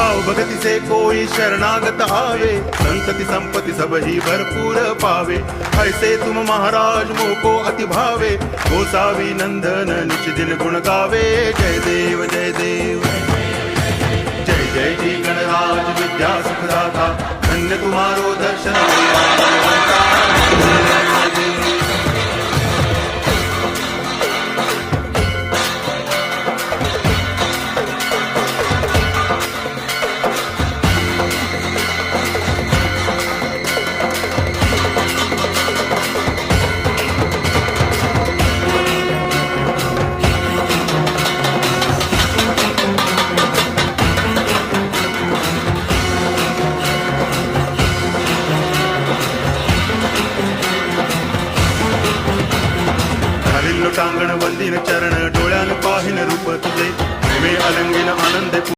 भाव भगति से कोई शरणागत आवे, संतति संपत्ति सब ही भरपूर पावे। ऐसे तुम महाराज मोको अति भावे, गोसावी नंदन निच दिन गुण गावे। जय देव जय देव जय जय जी गणराज विद्या सुखदाता, धन्य तुम्हारो